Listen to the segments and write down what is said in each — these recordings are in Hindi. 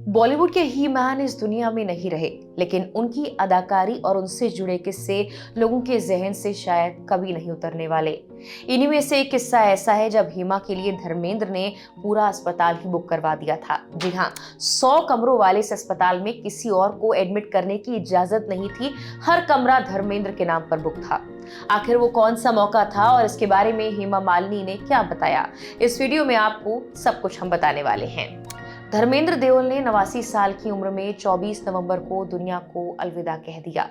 बॉलीवुड के ही मैन इस दुनिया में नहीं रहे, लेकिन उनकी अदाकारी और उनसे जुड़े किस्से लोगों के जहन से शायद कभी नहीं उतरने वाले। इन्हीं में से एक किस्सा ऐसा है जब हेमा के लिए धर्मेंद्र ने पूरा अस्पताल ही बुक करवा दिया था। जी हाँ, 100 कमरों वाले इस अस्पताल में किसी और को एडमिट करने की इजाजत नहीं थी। हर कमरा धर्मेंद्र के नाम पर बुक था। आखिर वो कौन सा मौका था और इसके बारे में हेमा मालिनी ने क्या बताया, इस वीडियो में आपको सब कुछ हम बताने वाले हैं। धर्मेंद्र देओल ने 89 साल की उम्र में 24 नवंबर को दुनिया को अलविदा कह दिया।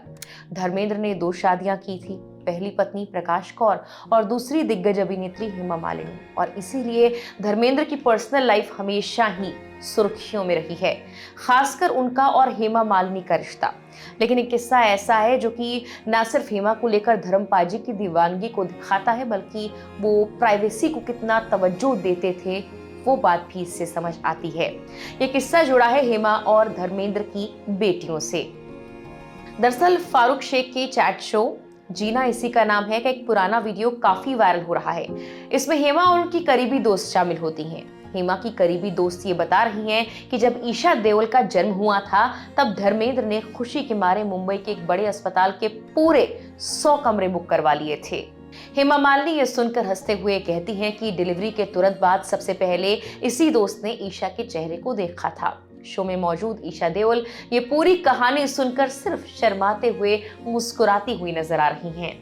धर्मेंद्र ने 2 शादियां की थी, पहली पत्नी प्रकाश कौर और दूसरी दिग्गज अभिनेत्री हेमा मालिनी, और इसीलिए धर्मेंद्र की पर्सनल लाइफ हमेशा ही सुर्खियों में रही है, खासकर उनका और हेमा मालिनी का रिश्ता। लेकिन एक किस्सा ऐसा है जो कि न सिर्फ हेमा को लेकर धर्म पाजी की दीवानगी को दिखाता है, बल्कि वो प्राइवेसी को कितना तवज्जो देते थे वो बात भी इससे समझ आती है। ये किस्सा जुड़ा है हेमा और धर्मेंद्र की बेटियों से। दरअसल फारूक शेख की चैट शो जीना इसी का नाम है का एक पुराना वीडियो काफी वायरल हो रहा है। इसमें हेमा और उनकी करीबी दोस्त शामिल होती हैं। हेमा की करीबी दोस्त ये बता रही हैं कि जब ईशा देओल का जन्म हुआ था तब धर्मेंद्र ने खुशी के मारे मुंबई के एक बड़े अस्पताल के पूरे 100 कमरे बुक करवा लिए थे। हेमा मालिनी ये सुनकर हंसते हुए कहती हैं कि डिलीवरी के तुरंत बाद सबसे पहले इसी दोस्त ने ईशा के चेहरे को देखा था। शो में मौजूद ईशा देओल ये पूरी कहानी सुनकर सिर्फ शर्माते हुए मुस्कुराती हुई नजर आ रही हैं।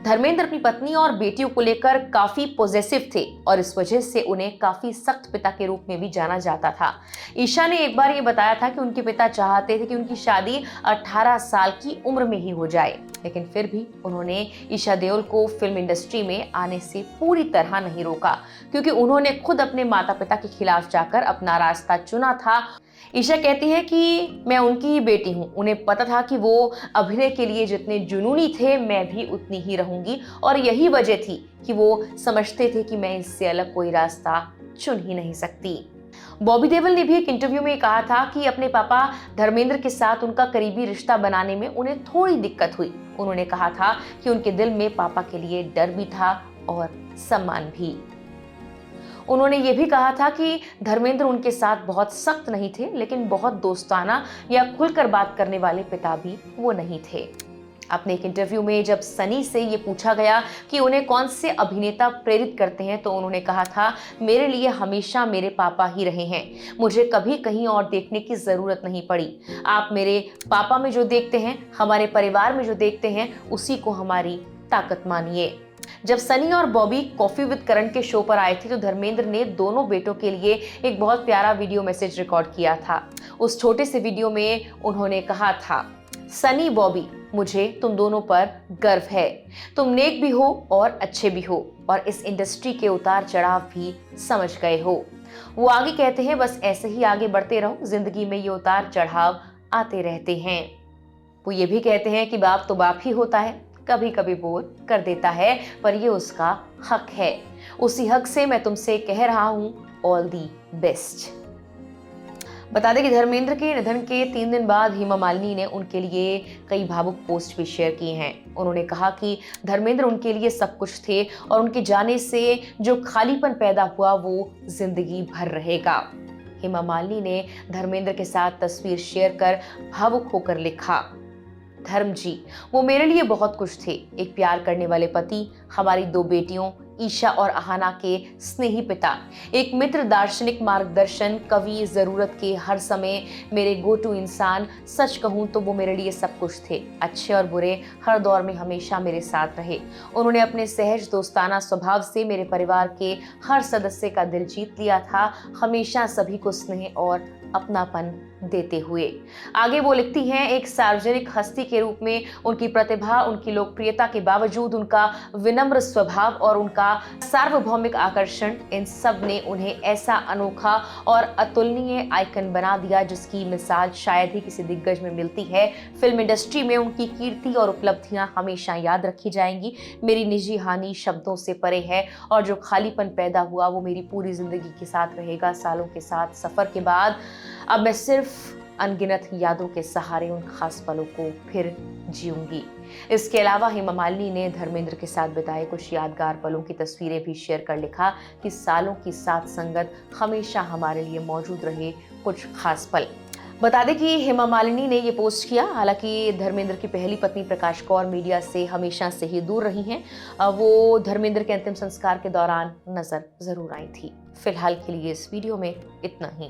धर्मेंद्र अपनी पत्नी और बेटियों को लेकर काफी पॉजिटिव थे और इस वजह से उन्हें काफी सख्त पिता के रूप में भी जाना जाता था। ईशा ने एक बार ये बताया था कि उनके पिता चाहते थे कि उनकी शादी 18 साल की उम्र में ही हो जाए, लेकिन फिर भी उन्होंने ईशा देओल को फिल्म इंडस्ट्री में आने से पूरी तरह नहीं रोका, क्योंकि उन्होंने खुद अपने माता पिता के खिलाफ जाकर अपना रास्ता चुना था। ईशा कहती है कि मैं उनकी ही बेटी हूँ, उन्हें पता था कि वो अभिनय के लिए जितने जुनूनी थे मैं भी उतनी ही रहूंगी, और यही वजह थी कि वो समझते थे कि मैं इससे अलग कोई रास्ता चुन ही नहीं सकती। बॉबी देओल ने भी एक इंटरव्यू में कहा था कि अपने पापा धर्मेंद्र के साथ उनका करीबी रिश्ता बनाने में उन्हें थोड़ी दिक्कत हुई। उन्होंने कहा था कि उनके दिल में पापा के लिए डर भी था और सम्मान भी। उन्होंने ये भी कहा था कि धर्मेंद्र उनके साथ बहुत सख्त नहीं थे, लेकिन बहुत दोस्ताना या खुलकर बात करने वाले पिता भी वो नहीं थे। अपने एक इंटरव्यू में जब सनी से ये पूछा गया कि उन्हें कौन से अभिनेता प्रेरित करते हैं, तो उन्होंने कहा था, मेरे लिए हमेशा मेरे पापा ही रहे हैं, मुझे कभी कहीं और देखने की जरूरत नहीं पड़ी। आप मेरे पापा में जो देखते हैं, हमारे परिवार में जो देखते हैं, उसी को हमारी ताकत मानिए। जब सनी और बॉबी कॉफी विद करण के शो पर आए थे तो धर्मेंद्र ने दोनों बेटों के लिए एक बहुत प्यारा वीडियो मैसेज रिकॉर्ड किया था। उस छोटे से वीडियो में उन्होंने कहा था, सनी बॉबी, मुझे तुम दोनों पर गर्व है, तुम नेक भी हो और अच्छे भी हो, और इस इंडस्ट्री के उतार चढ़ाव भी समझ गए हो। वो आगे कहते हैं, बस ऐसे ही आगे बढ़ते रहो, जिंदगी में ये उतार चढ़ाव आते रहते हैं। वो ये भी कहते हैं कि बाप तो बाप ही होता है, कभी कभी बोर कर देता है, पर ये उसका हक है। उसी हक से मैं तुमसे कह रहा हूं, ऑल दी बेस्ट। बता दें कि धर्मेंद्र के निधन के 3 दिन बाद हेमा मालिनी ने उनके लिए कई भावुक पोस्ट भी शेयर किए हैं। उन्होंने कहा कि धर्मेंद्र उनके लिए सब कुछ थे और उनके जाने से जो खालीपन पैदा हुआ वो जिंदगी भर रहेगा। हेमा मालिनी ने धर्मेंद्र के साथ तस्वीर शेयर कर भावुक होकर लिखा, धर्म जी, वो मेरे लिए बहुत कुछ थे, एक प्यार करने वाले पति, हमारी 2 बेटियों ईशा और अहाना के स्नेही पिता, एक मित्र, दार्शनिक मार्गदर्शन, कवि, जरूरत के हर समय मेरे गो टू इंसान। सच कहूँ तो वो मेरे लिए सब कुछ थे, अच्छे और बुरे हर दौर में हमेशा मेरे साथ रहे। उन्होंने अपने सहज दोस्ताना स्वभाव से मेरे परिवार के हर सदस्य का दिल जीत लिया था, हमेशा सभी को स्नेह और अपनापन देते हुए। आगे वो लिखती हैं, एक सार्वजनिक हस्ती के रूप में उनकी प्रतिभा, उनकी लोकप्रियता के बावजूद उनका विनम्र स्वभाव और उनका सार्वभौमिक आकर्षण, इन सब ने उन्हें ऐसा अनोखा और अतुलनीय आइकन बना दिया जिसकी मिसाल शायद ही किसी दिग्गज में मिलती है। फिल्म इंडस्ट्री में उनकी कीर्ति और उपलब्धियां हमेशा याद रखी जाएंगी। मेरी निजी हानि शब्दों से परे है और जो खालीपन पैदा हुआ वो मेरी पूरी जिंदगी के साथ रहेगा। सालों के साथ सफर के बाद अब मैं सिर्फ अनगिनत यादों के सहारे उन खास पलों को फिर जीऊंगी। इसके अलावा हेमा मालिनी ने धर्मेंद्र के साथ बिताए कुछ यादगार पलों की तस्वीरें भी शेयर कर लिखा कि सालों की साथ संगत हमेशा हमारे लिए मौजूद रहे कुछ खास पल। बता दें कि हेमा मालिनी ने ये पोस्ट किया। हालांकि धर्मेंद्र की पहली पत्नी प्रकाश कौर मीडिया से हमेशा से ही दूर रही हैं। वो धर्मेंद्र के अंतिम संस्कार के दौरान नजर जरूर आई थी। फिलहाल के लिए इस वीडियो में इतना ही।